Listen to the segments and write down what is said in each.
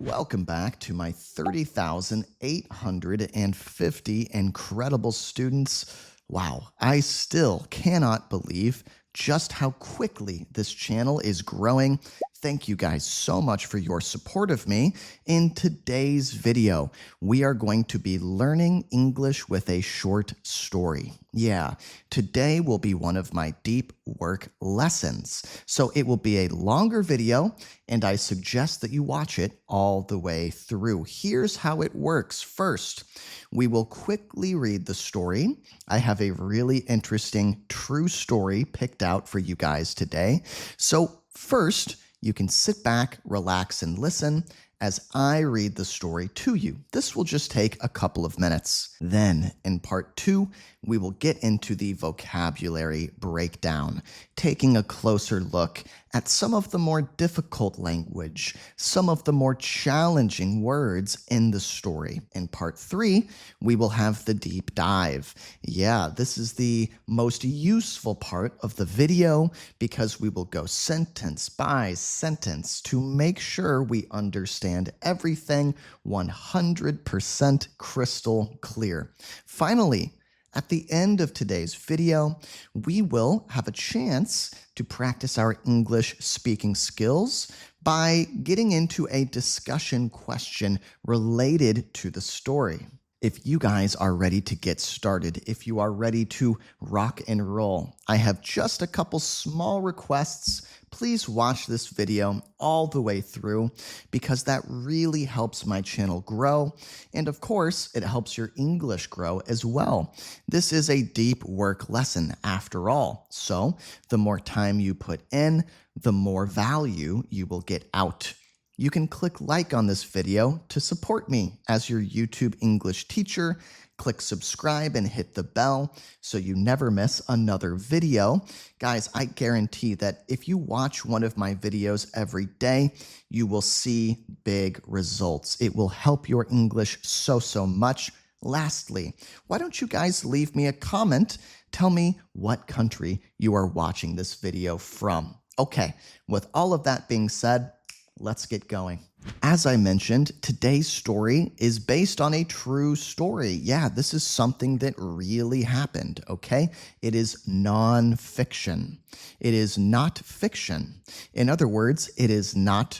Welcome back to my 30,850 incredible students. Wow, I still cannot believe just how quickly this channel is growing. Thank you guys so much for your support of me. In today's video, we are going to be learning English with a short story. Yeah, today will be one of my deep work lessons. So it will be a longer video, and I suggest that you watch it all the way through. Here's how it works. First, we will quickly read the story. I have a really interesting true story picked out for you guys today. So first, you can sit back, relax, and listen as I read the story to you. This will just take a couple of minutes. Then, in part 2, we will get into the vocabulary breakdown, taking a closer look at some of the more difficult language, some of the more challenging words in the story. In part 3, we will have the deep dive. Yeah, this is the most useful part of the video because we will go sentence by sentence to make sure we understand everything 100% crystal clear. Finally, at the end of today's video, we will have a chance to practice our English speaking skills by getting into a discussion question related to the story. If you guys are ready to get started, if you are ready to rock and roll, I have just a couple small requests. Please watch this video all the way through because that really helps my channel grow. And of course, it helps your English grow as well. This is a deep work lesson after all. So the more time you put in, the more value you will get out. You can click like on this video to support me as your YouTube English teacher. Click subscribe and hit the bell so you never miss another video. Guys, I guarantee that if you watch one of my videos every day, you will see big results. It will help your English so much. Lastly, why don't you guys leave me a comment? Tell me what country you are watching this video from. Okay, with all of that being said, let's get going. As I mentioned, today's story is based on a true story. Yeah, this is something that really happened, okay? It is non-fiction. It is not fiction. In other words, it is not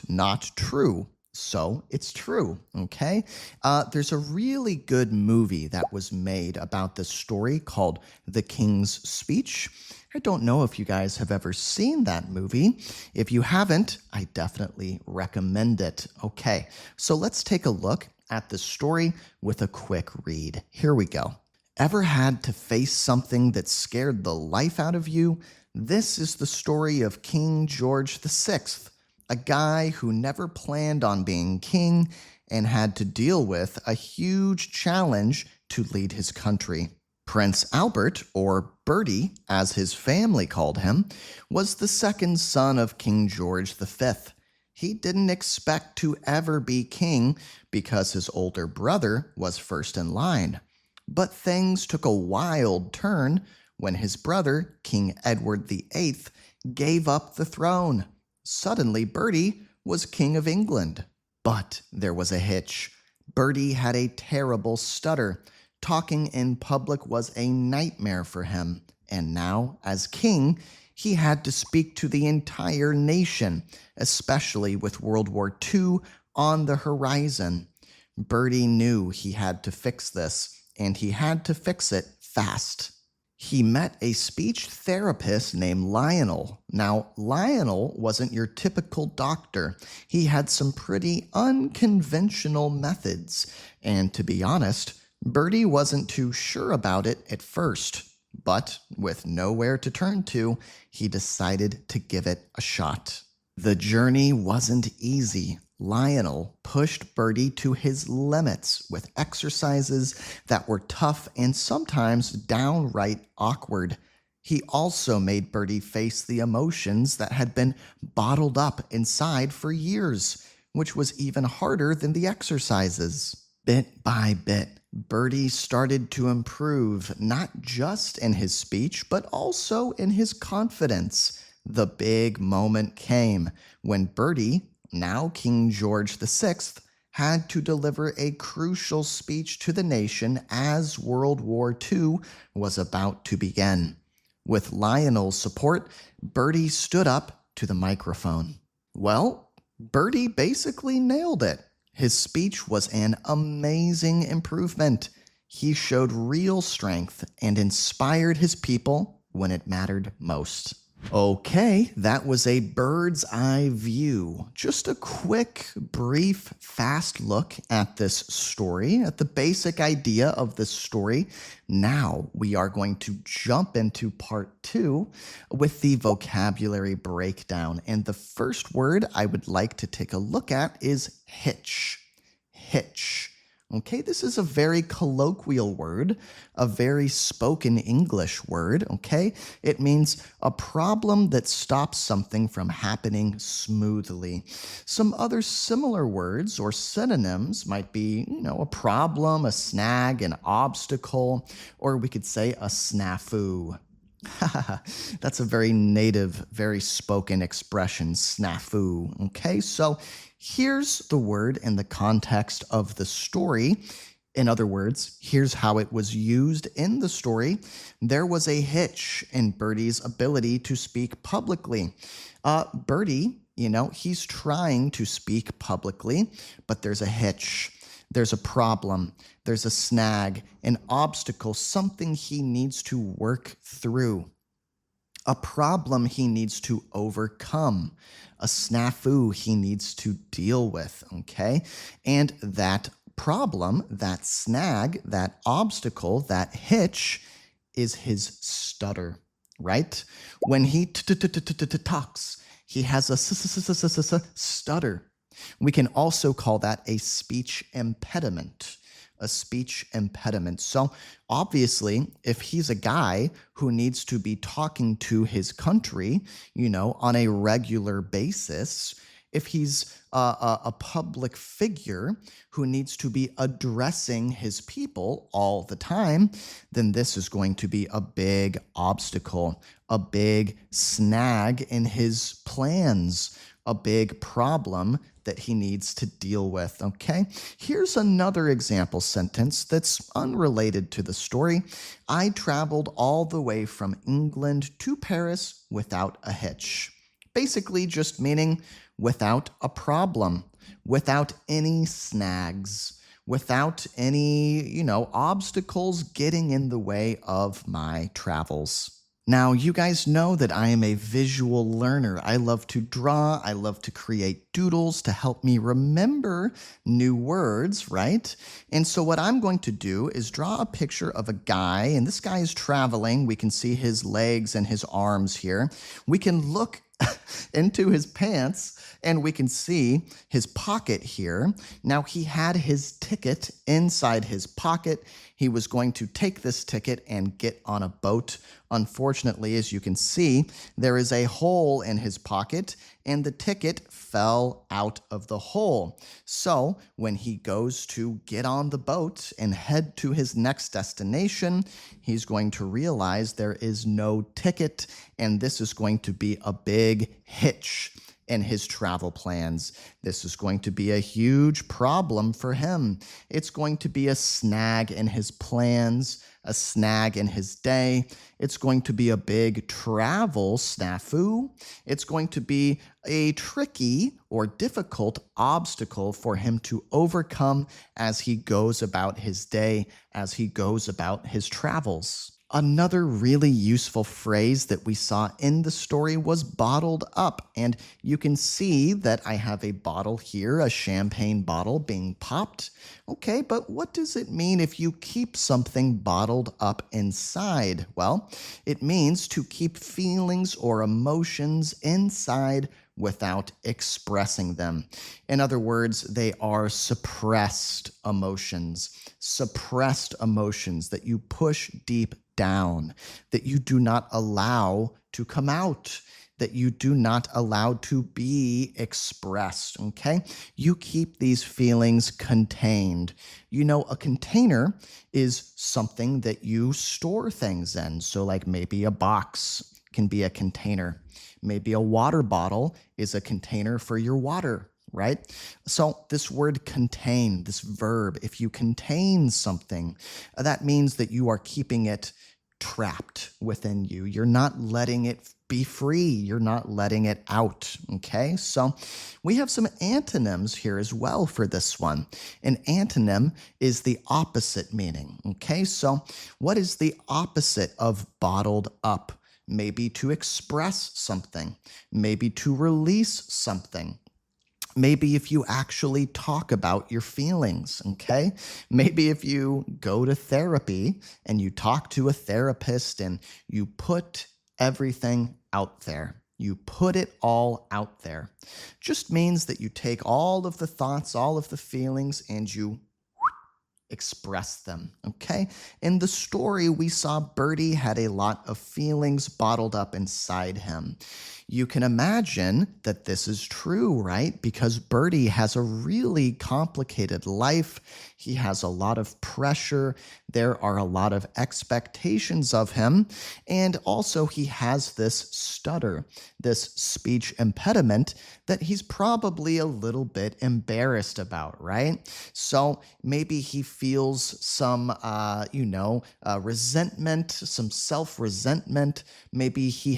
true. So it's true, okay? There's a really good movie that was made about this story called The King's Speech. I don't know if you guys have ever seen that movie. If you haven't, I definitely recommend it. Okay, so let's take a look at the story with a quick read. Here we go. Ever had to face something that scared the life out of you? This is the story of King George VI, a guy who never planned on being king and had to deal with a huge challenge to lead his country. Prince Albert, or Bertie, as his family called him, was the second son of King George V. He didn't expect to ever be king because his older brother was first in line. But things took a wild turn when his brother, King Edward VIII, gave up the throne. Suddenly, Bertie was King of England. But there was a hitch. Bertie had a terrible stutter. Talking in public was a nightmare for him, and now, as king, he had to speak to the entire nation, especially with World War II on the horizon. Bertie knew he had to fix this, and he had to fix it fast. He met a speech therapist named Lionel. Now, Lionel wasn't your typical doctor. He had some pretty unconventional methods, and to be honest, Bertie wasn't too sure about it at first, but with nowhere to turn to, he decided to give it a shot. The journey wasn't easy. Lionel pushed Bertie to his limits with exercises that were tough and sometimes downright awkward. He also made Bertie face the emotions that had been bottled up inside for years, which was even harder than the exercises. Bit by bit, Bertie started to improve, not just in his speech, but also in his confidence. The big moment came when Bertie, now King George VI, had to deliver a crucial speech to the nation as World War II was about to begin. With Lionel's support, Bertie stood up to the microphone. Well, Bertie basically nailed it. His speech was an amazing improvement. He showed real strength and inspired his people when it mattered most. Okay, that was a bird's eye view. Just a quick, brief, fast look at this story, at the basic idea of this story. Now we are going to jump into part 2 with the vocabulary breakdown. And the first word I would like to take a look at is hitch. Hitch. Okay, this is a very colloquial word, a very spoken English word, okay? It means a problem that stops something from happening smoothly. Some other similar words or synonyms might be, a problem, a snag, an obstacle, or we could say a snafu. That's a very native, very spoken expression, snafu. Okay, so here's the word in the context of the story. In other words, here's how it was used in the story. There was a hitch in Bertie's ability to speak publicly. Bertie, he's trying to speak publicly, but there's a hitch. There's a problem, there's a snag, an obstacle, something he needs to work through, a problem he needs to overcome, a snafu he needs to deal with, okay? And that problem, that snag, that obstacle, that hitch is his stutter, right? When he talks, he has a stutter. We can also call that a speech impediment. A speech impediment. So obviously, if he's a guy who needs to be talking to his country, on a regular basis, if he's a public figure who needs to be addressing his people all the time, then this is going to be a big obstacle, a big snag in his plans, a big problem that he needs to deal with, okay? Here's another example sentence that's unrelated to the story. I traveled all the way from England to Paris without a hitch. Basically just meaning without a problem, without any snags, without any, obstacles getting in the way of my travels. Now, you guys know that I am a visual learner. I love to draw. I love to create doodles to help me remember new words, right? And so what I'm going to do is draw a picture of a guy, and this guy is traveling. We can see his legs and his arms here. We can look into his pants and we can see his pocket here. Now, he had his ticket inside his pocket. He was going to take this ticket and get on a boat. Unfortunately, as you can see, there is a hole in his pocket and the ticket fell out of the hole. So when he goes to get on the boat and head to his next destination, he's going to realize there is no ticket, and this is going to be a big hitch in his travel plans. This is going to be a huge problem for him. It's going to be a snag in his plans, a snag in his day. It's going to be a big travel snafu. It's going to be a tricky or difficult obstacle for him to overcome as he goes about his day, as he goes about his travels. Another really useful phrase that we saw in the story was bottled up. And you can see that I have a bottle here, a champagne bottle being popped. Okay, but what does it mean if you keep something bottled up inside? Well, it means to keep feelings or emotions inside without expressing them. In other words, they are suppressed emotions that you push deep down, that you do not allow to come out, that you do not allow to be expressed, okay? You keep these feelings contained. A container is something that you store things in. So like maybe a box can be a container. Maybe a water bottle is a container for your water, right? So this word contain, this verb, if you contain something, that means that you are keeping it trapped within you. You're not letting it be free. You're not letting it out. Okay. So we have some antonyms here as well for this one. An antonym is the opposite meaning. Okay. So what is the opposite of bottled up? Maybe to express something, maybe to release something. Maybe if you actually talk about your feelings, okay? Maybe if you go to therapy and you talk to a therapist and you put everything out there. You put it all out there. Just means that you take all of the thoughts, all of the feelings, and you express them, okay? In the story, we saw Birdie had a lot of feelings bottled up inside him. You can imagine that this is true, right? Because Birdie has a really complicated life. He has a lot of pressure. There are a lot of expectations of him. And also, he has this stutter, this speech impediment that he's probably a little bit embarrassed about, right? So maybe he feels some, resentment, some self-resentment. Maybe he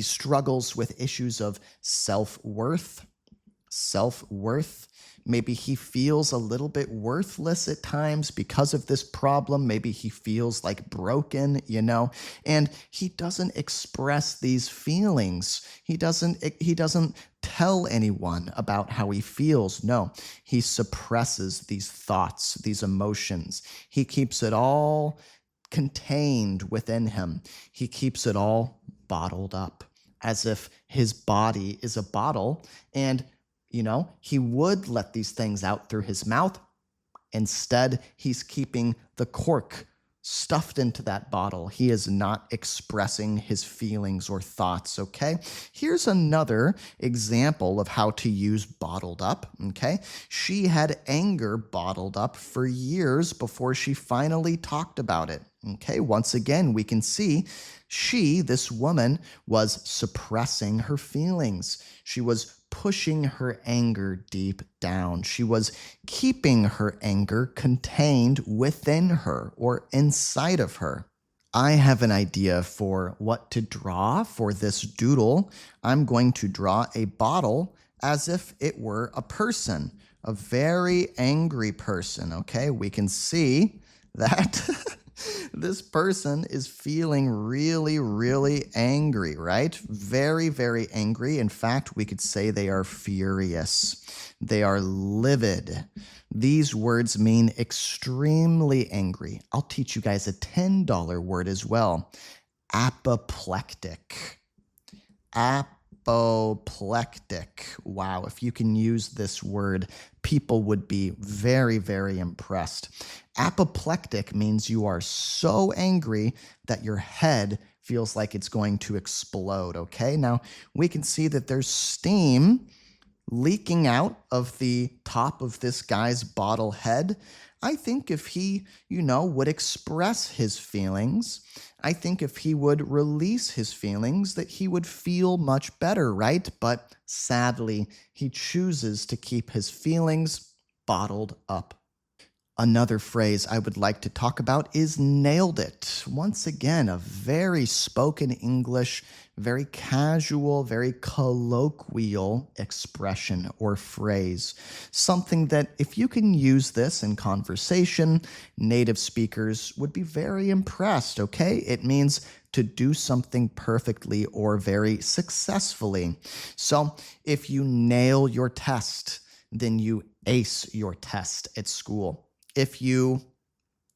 struggles with issues of self-worth. Maybe he feels a little bit worthless at times because of this problem. Maybe he feels like broken, and he doesn't express these feelings. He doesn't tell anyone about how he feels. No, he suppresses these thoughts, these emotions. He keeps it all contained within him. He keeps it all bottled up as if his body is a bottle and he would let these things out through his mouth. Instead, he's keeping the cork stuffed into that bottle. He is not expressing his feelings or thoughts, okay? Here's another example of how to use bottled up, okay? She had anger bottled up for years before she finally talked about it, okay? Once again, we can see this woman, was suppressing her feelings. She was pushing her anger deep down. She was keeping her anger contained within her or inside of her. I have an idea for what to draw for this doodle. I'm going to draw a bottle as if it were a person, a very angry person, okay? We can see that this person is feeling really, really angry, right? Very, very angry. In fact, we could say they are furious. They are livid. These words mean extremely angry. I'll teach you guys a $10 word as well. Apoplectic. Apoplectic. Wow, if you can use this word, people would be very, very impressed. Apoplectic means you are so angry that your head feels like it's going to explode, okay? Now, we can see that there's steam leaking out of the top of this guy's bottle head. I think if he, would express his feelings, I think if he would release his feelings, that he would feel much better, right? But sadly, he chooses to keep his feelings bottled up. Another phrase I would like to talk about is nailed it. Once again, a very spoken English, very casual, very colloquial expression or phrase. Something that if you can use this in conversation, native speakers would be very impressed, okay? It means to do something perfectly or very successfully. So if you nail your test, then you ace your test at school. If you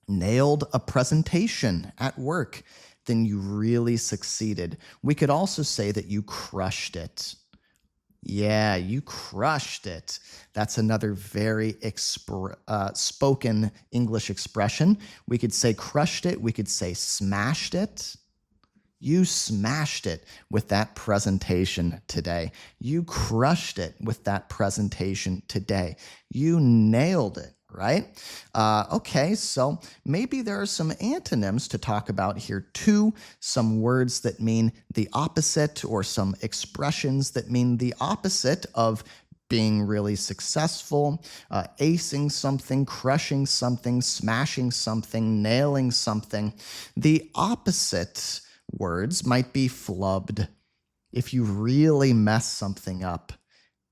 nailed a presentation at work, then you really succeeded. We could also say that you crushed it. Yeah, you crushed it. That's another very spoken English expression. We could say crushed it. We could say smashed it. You smashed it with that presentation today. You crushed it with that presentation today. You nailed it. Right? Okay, so maybe there are some antonyms to talk about here too, some words that mean the opposite or some expressions that mean the opposite of being really successful, acing something, crushing something, smashing something, nailing something. The opposite words might be flubbed. If you really mess something up,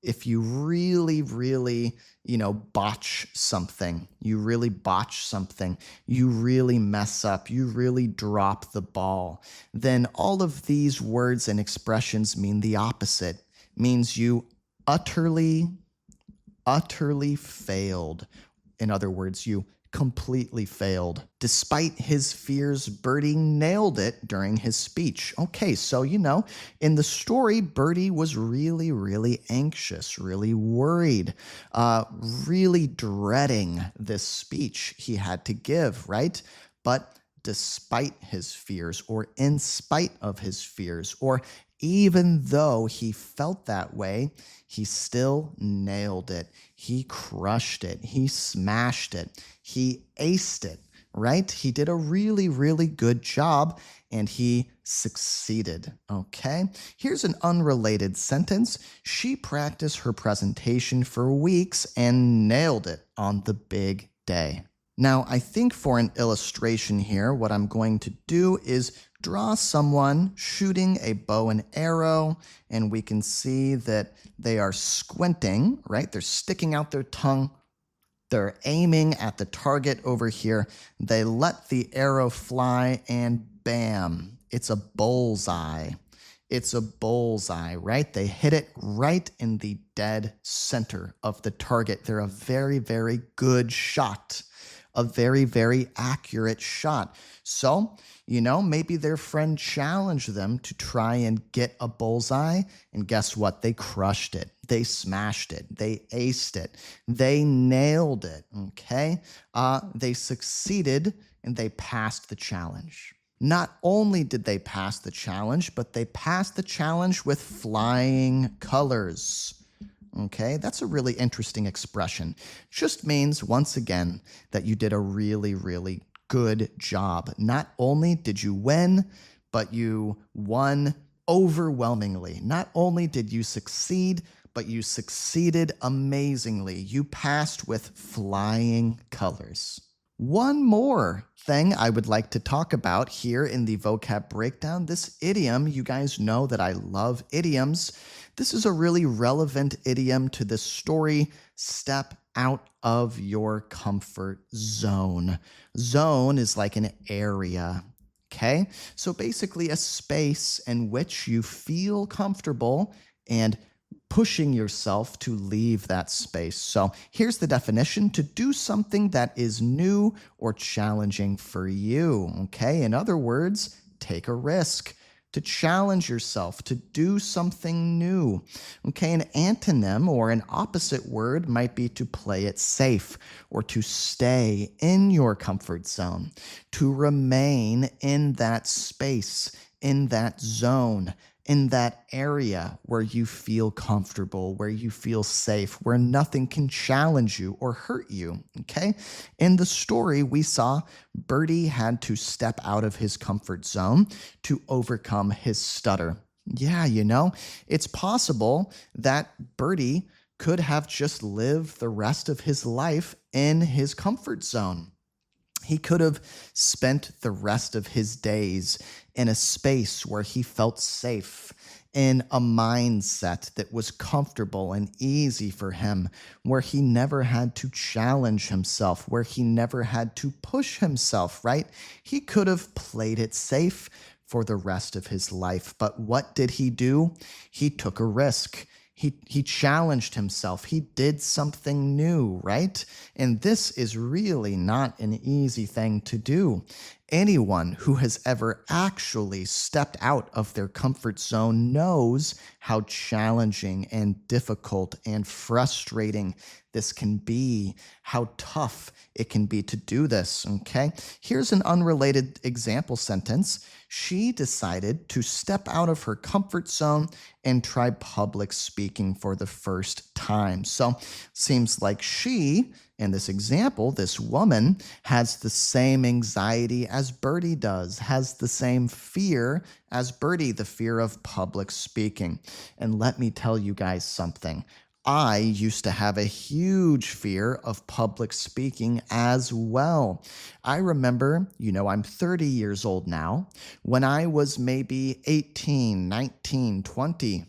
if you really, botch something, you really mess up, you really drop the ball, then all of these words and expressions mean the opposite, means you utterly, utterly failed. In other words, you completely failed. Despite his fears, Bertie nailed it during his speech. Okay, so, in the story, Bertie was really, really anxious, really worried, really dreading this speech he had to give, right? But despite his fears, or in spite of his fears, or even though he felt that way, he still nailed it. He crushed it. He smashed it. He aced it, right? He did a really, really good job and he succeeded. Okay. Here's an unrelated sentence. She practiced her presentation for weeks and nailed it on the big day. Now, I think for an illustration here, what I'm going to do is draw someone shooting a bow and arrow, and we can see that they are squinting, right? They're sticking out their tongue. They're aiming at the target over here. They let the arrow fly, and bam, it's a bullseye. It's a bullseye, right? They hit it right in the dead center of the target. They're a very, very good shot. A very, very accurate shot. So, maybe their friend challenged them to try and get a bullseye, and guess what? They crushed it. They smashed it. They aced it. They nailed it, okay? They succeeded, and they passed the challenge. Not only did they pass the challenge, but they passed the challenge with flying colors. Okay, that's a really interesting expression. Just means, once again, that you did a really, really good job. Not only did you win, but you won overwhelmingly. Not only did you succeed, but you succeeded amazingly. You passed with flying colors. One more thing I would like to talk about here in the vocab breakdown, this idiom. You guys know that I love idioms. This is a really relevant idiom to this story. Step out of your comfort zone. Zone is like an area, okay? So basically a space in which you feel comfortable and pushing yourself to leave that space. So here's the definition: to do something that is new or challenging for you, okay? In other words, take a risk. To challenge yourself, to do something new. Okay, an antonym or an opposite word might be to play it safe or to stay in your comfort zone, to remain in that space, in that zone, in that area where you feel comfortable, where you feel safe, where nothing can challenge you or hurt you, okay? In the story, we saw Bertie had to step out of his comfort zone to overcome his stutter. Yeah, it's possible that Bertie could have just lived the rest of his life in his comfort zone. He could have spent the rest of his days in a space where he felt safe, in a mindset that was comfortable and easy for him, where he never had to challenge himself, where he never had to push himself, right? He could have played it safe for the rest of his life. But what did he do? He took a risk. He challenged himself. He did something new, right? And this is really not an easy thing to do. Anyone who has ever actually stepped out of their comfort zone knows how challenging and difficult and frustrating this can be, how tough it can be to do this, okay? Here's an unrelated example sentence. She decided to step out of her comfort zone and try public speaking for the first time. So, seems like she, in this example, this woman, has the same anxiety as Bertie does, has the same fear as Bertie, the fear of public speaking. And let me tell you guys something. I used to have a huge fear of public speaking as well. I remember, I'm 30 years old now. When I was maybe 18, 19, 20,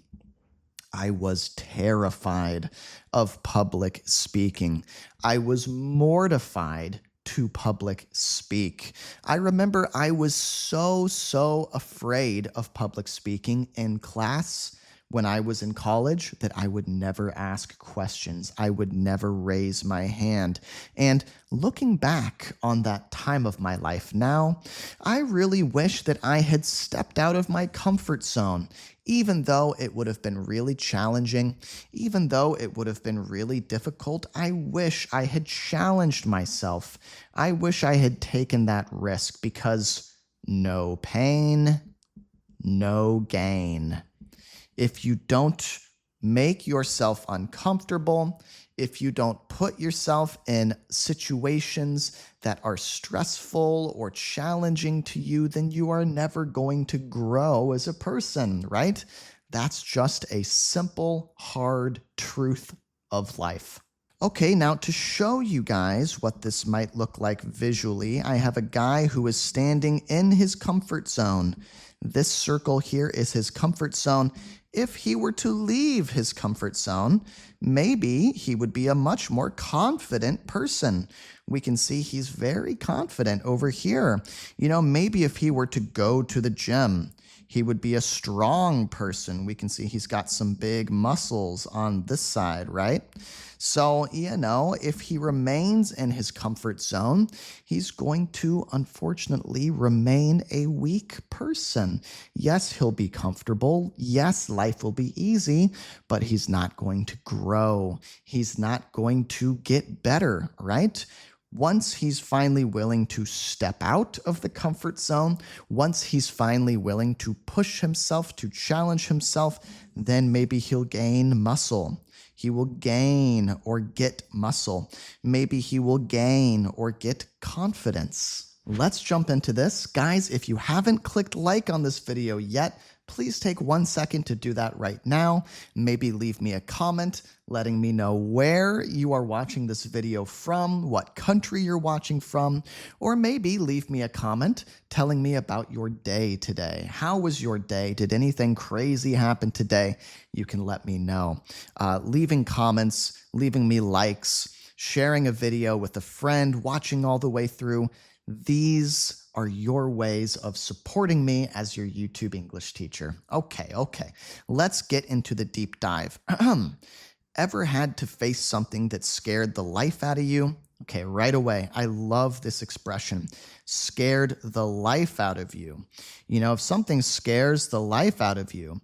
I was terrified of public speaking. I was mortified to public speak. I remember I was so afraid of public speaking in class when I was in college that I would never ask questions. I would never raise my hand. And looking back on that time of my life now, I really wish that I had stepped out of my comfort zone, even though it would have been really challenging, even though it would have been really difficult. I wish I had challenged myself. I wish I had taken that risk, because no pain, no gain. If you don't make yourself uncomfortable, if you don't put yourself in situations that are stressful or challenging to you, then you are never going to grow as a person, right? That's just a simple, hard truth of life. Okay, now to show you guys what this might look like visually, I have a guy who is standing in his comfort zone. This circle here is his comfort zone. If he were to leave his comfort zone, maybe he would be a much more confident person. We can see he's very confident over here. Maybe if he were to go to the gym, he would be a strong person. We can see he's got some big muscles on this side, right? So, if he remains in his comfort zone, he's going to unfortunately remain a weak person. Yes, he'll be comfortable. Yes, life will be easy, but he's not going to grow. He's not going to get better, right? Once he's finally willing to step out of the comfort zone, once he's finally willing to push himself, to challenge himself, then maybe he'll gain muscle. He will gain or get muscle. Maybe he will gain or get confidence. Let's jump into this. Guys, if you haven't clicked like on this video yet, please take 1 second to do that right now. Maybe leave me a comment letting me know where you are watching this video from, what country you're watching from, or maybe leave me a comment telling me about your day today. How was your day? Did anything crazy happen today? You can let me know. Leaving comments, leaving me likes, sharing a video with a friend, watching all the way through. These are your ways of supporting me as your YouTube English teacher. Okay. Let's get into the deep dive. Ever had to face something that scared the life out of you? Okay, right away. I love this expression, scared the life out of you. If something scares the life out of you,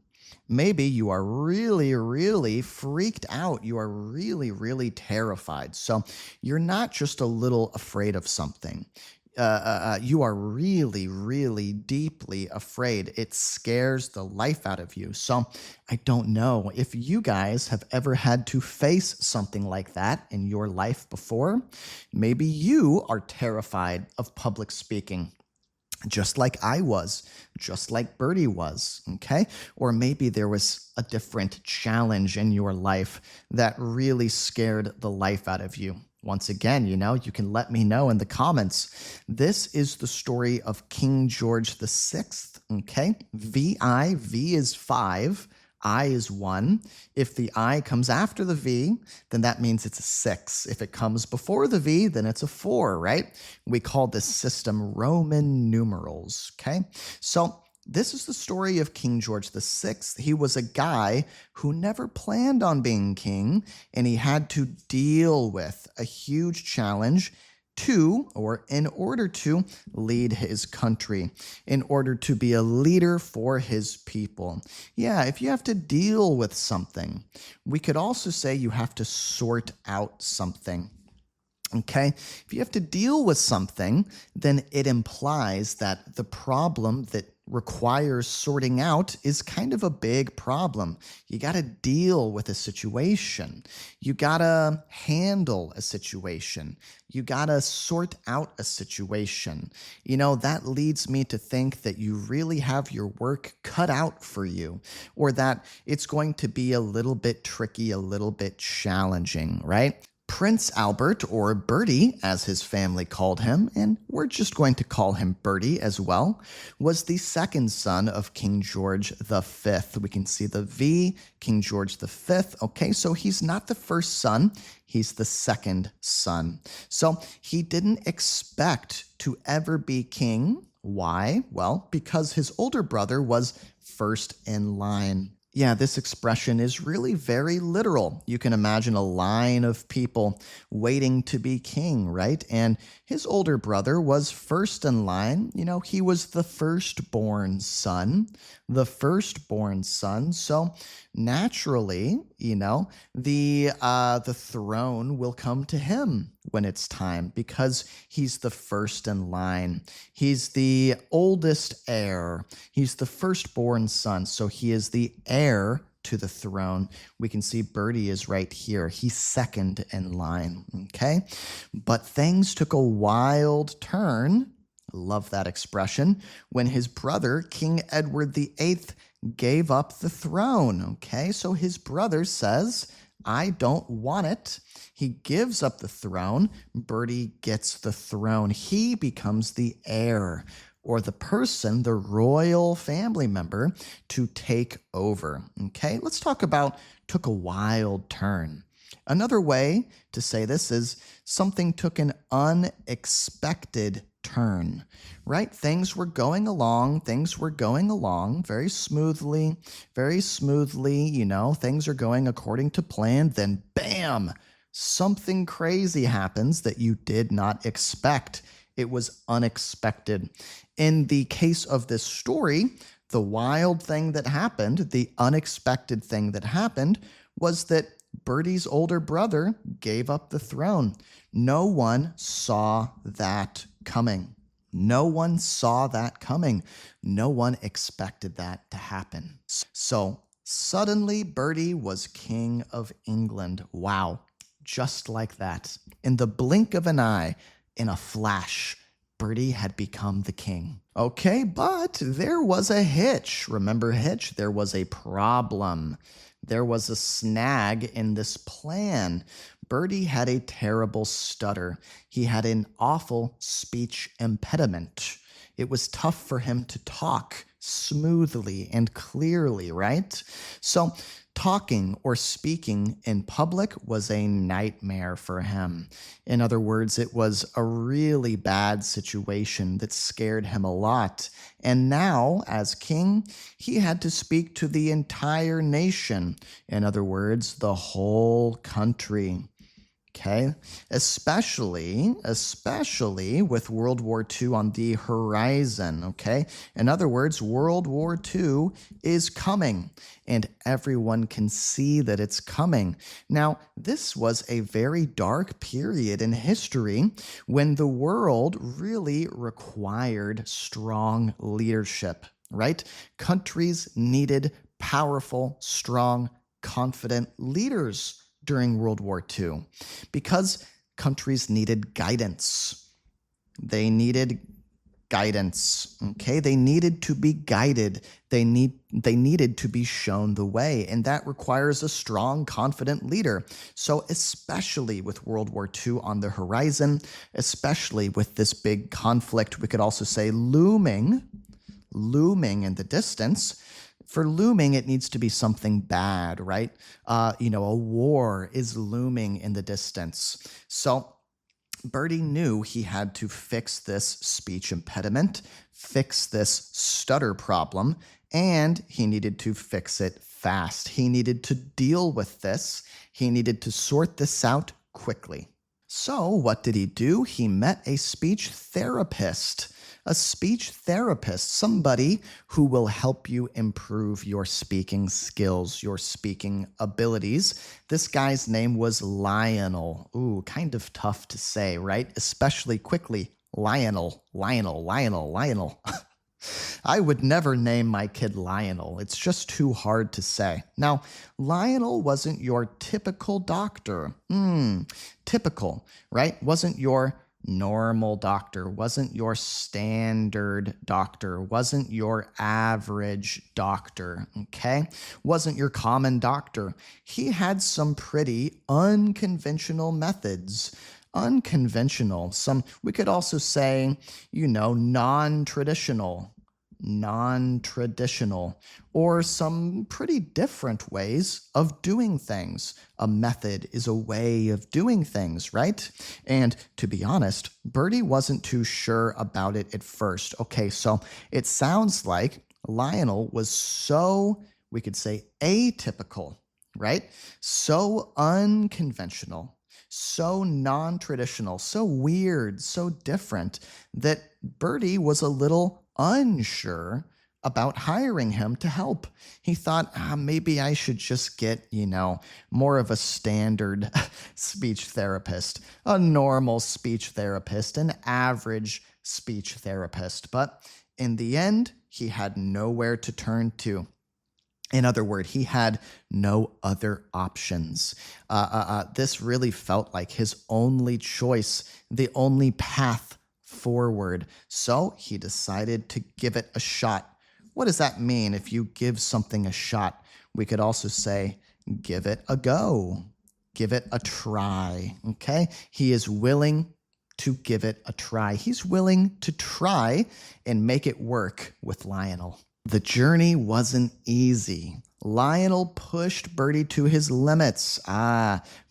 maybe you are really freaked out. You are really terrified. So you're not just a little afraid of something. You are really deeply afraid. It scares the life out of you. So I don't know if you guys have ever had to face something like that in your life before. Maybe you are terrified of public speaking, just like I was, just like Birdie was, okay? Or maybe there was a different challenge in your life that really scared the life out of you. Once again, you can let me know in the comments. This is the story of King George VI, okay? V is 5, I is 1. If the I comes after the V, then that means it's a 6. If it comes before the V, then it's a 4, right? We call this system Roman numerals, okay? So this is the story of King George VI. He was a guy who never planned on being king, and he had to deal with a huge challenge in order to lead his country, in order to be a leader for his people. Yeah, if you have to deal with something, we could also say you have to sort out something. Okay, if you have to deal with something, then it implies that the problem that requires sorting out is kind of a big problem. You got to deal with a situation. You got to handle a situation. You got to sort out a situation. That leads me to think that you really have your work cut out for you, or that it's going to be a little bit tricky, a little bit challenging, right? Prince Albert, or Bertie, as his family called him, and we're just going to call him Bertie as well, was the second son of King George V. We can see the V, King George V. Okay, so he's not the first son, he's the second son. So he didn't expect to ever be king. Why? Well, because his older brother was first in line. Yeah, this expression is really very literal. You can imagine a line of people waiting to be king, right? And his older brother was first in line. He was the firstborn son, the firstborn son. So naturally, the throne will come to him when it's time because he's the first in line. He's the oldest heir. He's the firstborn son, so he is the heir to the throne. We can see Bertie is right here. He's second in line, okay? But things took a wild turn. Love that expression. When his brother, King Edward VIII, gave up the throne, okay? So his brother says, I don't want it. He gives up the throne. Bertie gets the throne. He becomes the heir, or the person, the royal family member, to take over. Okay, let's talk about took a wild turn. Another way to say this is something took an unexpected turn, right? Things were going along very smoothly, things are going according to plan. Then bam, something crazy happens that you did not expect. It was unexpected. In the case of this story, the wild thing that happened, the unexpected thing that happened, was that Bertie's older brother gave up the throne. No one saw that coming. No one saw that coming. No one expected that to happen. So suddenly Bertie was King of England. Wow. Just like that. In the blink of an eye, in a flash, Bertie had become the king. Okay, but there was a hitch. Remember hitch? There was a problem. There was a snag in this plan. Bertie had a terrible stutter. He had an awful speech impediment. It was tough for him to talk smoothly and clearly, right? So talking or speaking in public was a nightmare for him. In other words, it was a really bad situation that scared him a lot. And now, as king, he had to speak to the entire nation. In other words, the whole country. Okay, especially with World War II on the horizon, okay? In other words, World War II is coming, and everyone can see that it's coming. Now, this was a very dark period in history when the world really required strong leadership, right? Countries needed powerful, strong, confident leaders during World War II because countries needed guidance. They needed guidance, okay? They needed to be guided. They needed to be shown the way, and that requires a strong, confident leader. So especially with World War II on the horizon, especially with this big conflict, we could also say looming in the distance. For looming, it needs to be something bad, right? A war is looming in the distance. So Bertie knew he had to fix this speech impediment, fix this stutter problem, and he needed to fix it fast. He needed to deal with this. He needed to sort this out quickly. So what did he do? He met a speech therapist. A speech therapist, somebody who will help you improve your speaking skills, your speaking abilities. This guy's name was Lionel. Ooh, kind of tough to say, right? Especially quickly. Lionel, Lionel, Lionel, Lionel. I would never name my kid Lionel. It's just too hard to say. Now, Lionel wasn't your typical doctor. Typical, right? Wasn't your normal doctor, wasn't your standard doctor, wasn't your average doctor, okay? Wasn't your common doctor. He had some pretty unconventional methods. Unconventional, some, we could also say, non-traditional, or some pretty different ways of doing things. A method is a way of doing things, right? And to be honest, Bertie wasn't too sure about it at first. Okay, so it sounds like Lionel was so, we could say, atypical, right? So unconventional, so non-traditional, so weird, so different that Bertie was a little unsure about hiring him to help. He thought, maybe I should just get, more of a standard speech therapist, a normal speech therapist, an average speech therapist. But in the end, he had nowhere to turn to. In other words, he had no other options. This really felt like his only choice, the only path forward. So he decided to give it a shot. What does that mean if you give something a shot? We could also say, give it a go, give it a try, okay? He is willing to give it a try. He's willing to try and make it work with Lionel. The journey wasn't easy. Lionel pushed Bertie to his limits.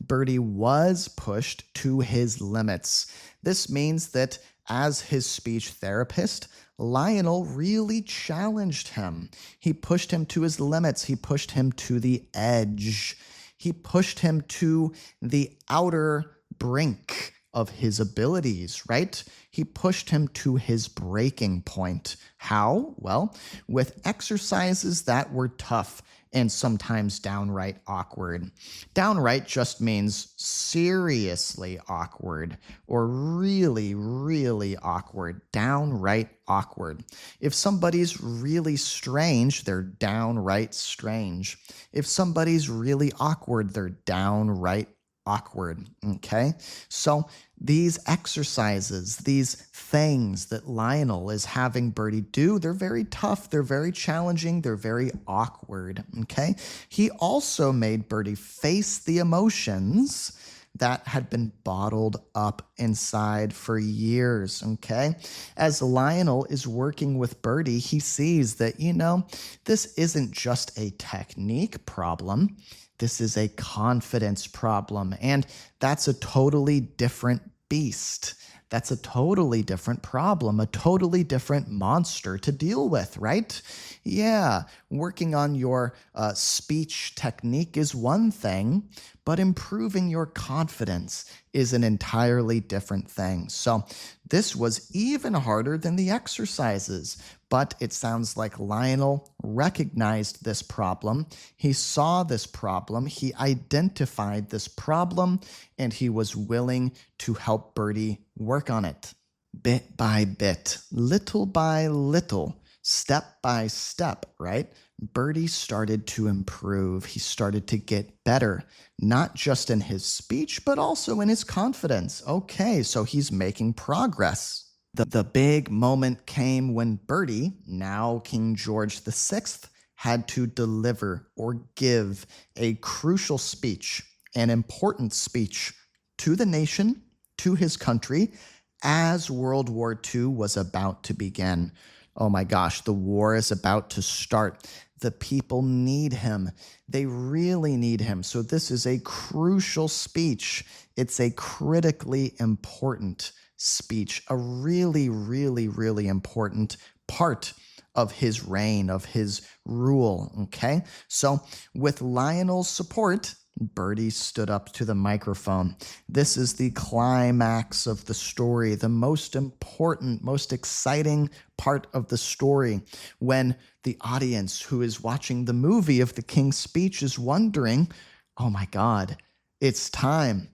Bertie was pushed to his limits. This means that as his speech therapist, Lionel really challenged him. He pushed him to his limits. He pushed him to the edge. He pushed him to the outer brink of his abilities, right? He pushed him to his breaking point. How? Well, with exercises that were tough and sometimes downright awkward. Downright just means seriously awkward or really, really awkward. Downright awkward. If somebody's really strange, they're downright strange. If somebody's really awkward, they're downright awkward, okay? So these exercises, these things that Lionel is having Bertie do, they're very tough, they're very challenging, they're very awkward, okay? He also made Bertie face the emotions that had been bottled up inside for years, okay? As Lionel is working with Bertie, he sees that, this isn't just a technique problem. This is a confidence problem, and that's a totally different beast. That's a totally different problem, a totally different monster to deal with, right? Yeah, working on your speech technique is one thing, but improving your confidence is an entirely different thing. So this was even harder than the exercises, but it sounds like Lionel recognized this problem. He saw this problem, he identified this problem, and he was willing to help Bertie work on it. Bit by bit, little by little, step by step, right? Bertie started to improve. He started to get better, not just in his speech, but also in his confidence. Okay, so he's making progress. The big moment came when Bertie, now King George VI, had to deliver or give a crucial speech, an important speech to the nation, to his country, as World War II was about to begin. Oh my gosh, the war is about to start. The people need him. They really need him. So this is a crucial speech. It's a critically important speech, a really, really, really important part of his reign, of his rule, okay? So with Lionel's support, Bertie stood up to the microphone. This is the climax of the story, the most important, most exciting part of the story, when the audience who is watching the movie of the King's Speech is wondering, oh my God, it's time.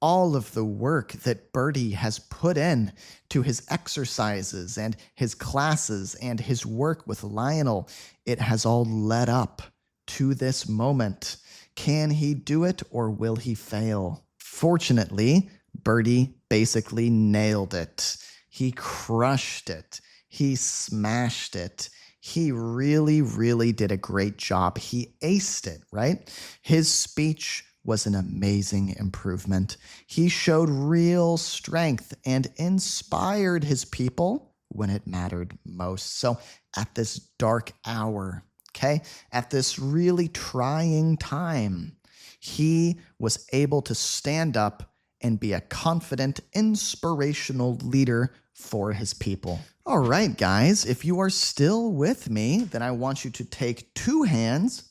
All of the work that Bertie has put in to his exercises and his classes and his work with Lionel, it has all led up to this moment. Can he do it or will he fail? Fortunately, Bertie basically nailed it. He crushed it. He smashed it. He really, really did a great job. He aced it, right? His speech was an amazing improvement. He showed real strength and inspired his people when it mattered most. So at this dark hour, okay, at this really trying time, he was able to stand up and be a confident, inspirational leader for his people. All right, guys, if you are still with me, then I want you to take two hands,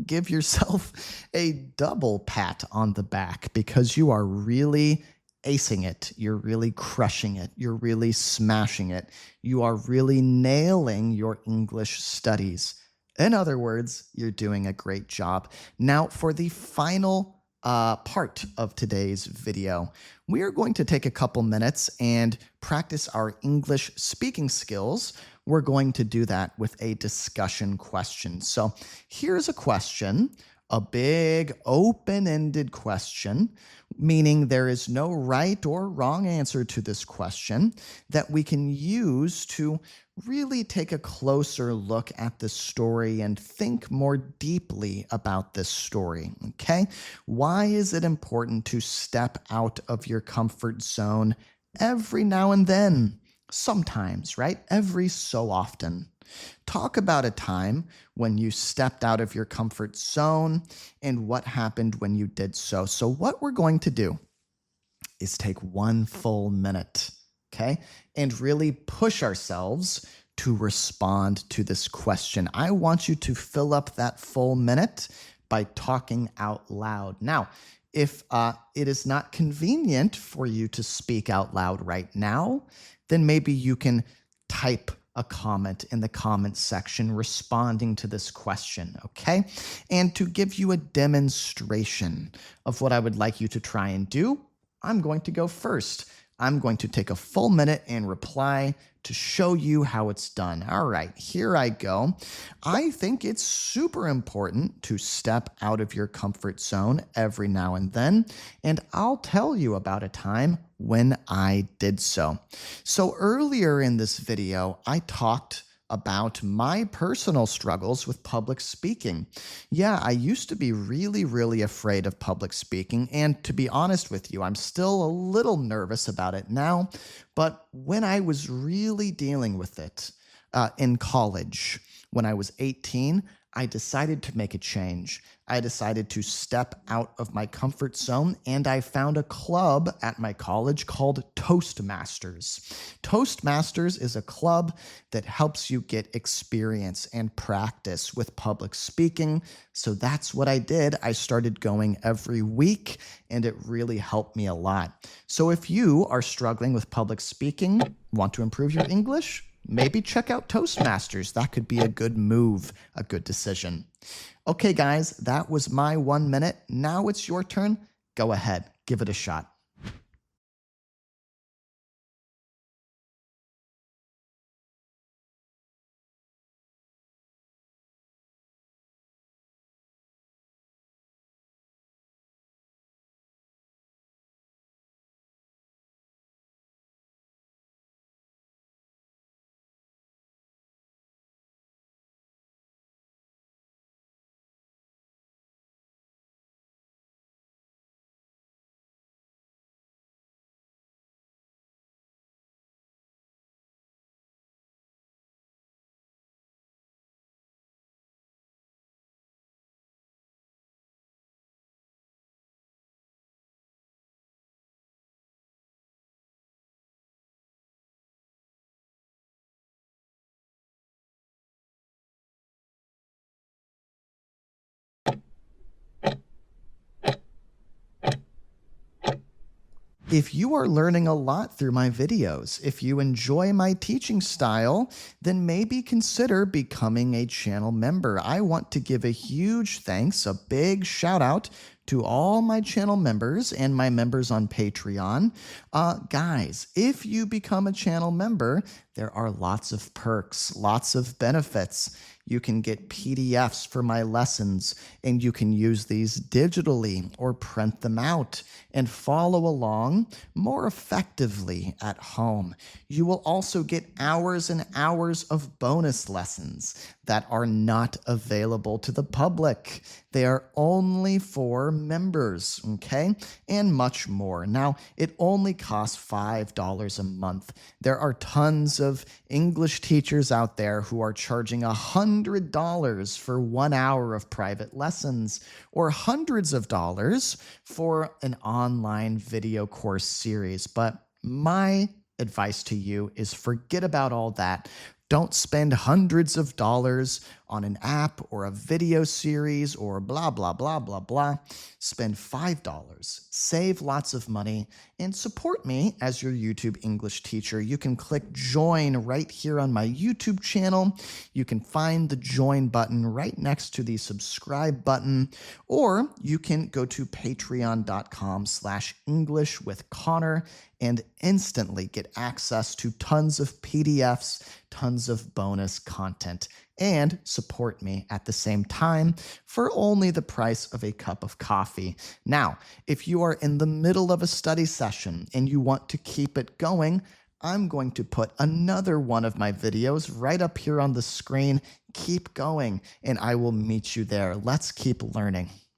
give yourself a double pat on the back, because you are really acing it. You're really crushing it. You're really smashing it. You are really nailing your English studies. In other words, you're doing a great job. Now, for the final part of today's video, we are going to take a couple minutes and practice our English speaking skills. We're going to do that with a discussion question. So here's a question, a big open-ended question, meaning there is no right or wrong answer to this question, that we can use to really take a closer look at the story and think more deeply about this story, okay? Why is it important to step out of your comfort zone every now and then? Sometimes, right? Every so often. Talk about a time when you stepped out of your comfort zone and what happened when you did so. So what we're going to do is take one full minute, okay, and really push ourselves to respond to this question. I want you to fill up that full minute by talking out loud. Now, if it is not convenient for you to speak out loud right now, then maybe you can type a comment in the comment section responding to this question, okay? And to give you a demonstration of what I would like you to try and do, I'm going to go first. I'm going to take a full minute and reply to show you how it's done. All right, here I go. I think it's super important to step out of your comfort zone every now and then, and I'll tell you about a time when I did so. So earlier in this video, I talked about my personal struggles with public speaking. Yeah, I used to be really, really afraid of public speaking. And to be honest with you, I'm still a little nervous about it now. But when I was really dealing with it in college, when I was 18, I decided to make a change. I decided to step out of my comfort zone, and I found a club at my college called Toastmasters. Toastmasters is a club that helps you get experience and practice with public speaking. So that's what I did. I started going every week, and it really helped me a lot. So if you are struggling with public speaking, want to improve your English, maybe check out Toastmasters. That could be a good move, a good decision. Okay, guys, that was my 1 minute. Now it's your turn. Go ahead, give it a shot. If you are learning a lot through my videos, if you enjoy my teaching style, then maybe consider becoming a channel member. I want to give a huge thanks, a big shout out to all my channel members and my members on Patreon. Guys, if you become a channel member, there are lots of perks, lots of benefits. You can get PDFs for my lessons, and you can use these digitally or print them out and follow along more effectively at home. You will also get hours and hours of bonus lessons that are not available to the public. They are only for members, okay? And much more. Now, it only costs $5 a month. There are tons of English teachers out there who are charging $100 for 1 hour of private lessons, or hundreds of dollars for an online video course series. But my advice to you is forget about all that. Don't spend hundreds of dollars on an app or a video series or blah, blah, blah, blah, blah. Spend $5, save lots of money, and support me as your YouTube English teacher. You can click join right here on my YouTube channel. You can find the join button right next to the subscribe button, or you can go to patreon.com/English with Connor and instantly get access to tons of PDFs, tons of bonus content, and support me at the same time for only the price of a cup of coffee. Now, if you are in the middle of a study session and you want to keep it going, I'm going to put another one of my videos right up here on the screen. Keep going, and I will meet you there. Let's keep learning.